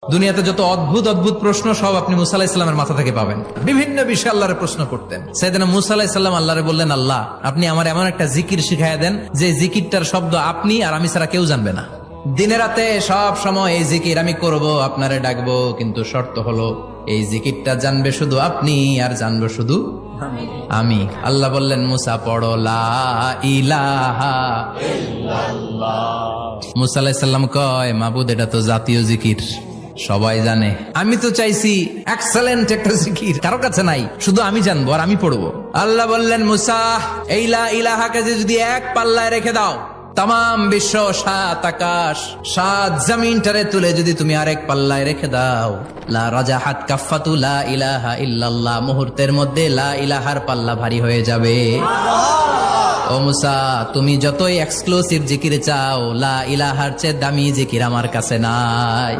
দুনিয়াতে যত অদ্ভুত অদ্ভুত প্রশ্ন সব আপনি মুসা আলাহিস সাল্লামের মাথা থেকে পাবেন। বিভিন্ন বিষয়ে আল্লাহরে প্রশ্ন করতেন। সাইয়েদনা মুসা আলাহিস সাল্লাম আল্লাহরে বললেন, আল্লাহ আপনি আমার এমন একটা জিকির শিখাইয়া দেন যে জিকিরটার শব্দ আপনি আর আমি ছাড়া কেউ জানবে না। দিনে রাতে সব সময় এই জিকির আমি করব, আপনারে ডাকবো, কিন্তু শর্ত হলো এই জিকিরটা জানবে শুধু আপনি আর জানবো শুধু আমি। আল্লাহ বললেন, মুসা পড়ো লা ইলাহা ইল্লাল্লাহ। মুসা আলাইহিস সালাম কয়, মাবুদ এটা তো জাতীয় জিকির, সবাই জানে। আমি তো চাইছি এক্সেলেন্ট একটা জিকির, কারো কাছে নাই, শুধু আমি জানবো আর আমি পড়বো। আল্লাহ বললেন, মুসা এই লা ইলাহাকে যদি এক পাল্লায় রেখে দাও, তাম বিশ্ব, 7 আকাশ 7 জমিনটারে তুলে যদি তুমি আরেক পাল্লায় রেখে দাও, লা রাজাহাত কাফাতু লা ইলাহা ইল্লাল্লাহ, মুহূর্তের মধ্যে লা ইলাহার পাল্লা ভারী হয়ে যাবে। ও মুসা, তুমি যতই এক্সক্লুসিভ জিকির চাও, লা ইলাহার চেয়ে দামি জিকির আমার কাছে নাই।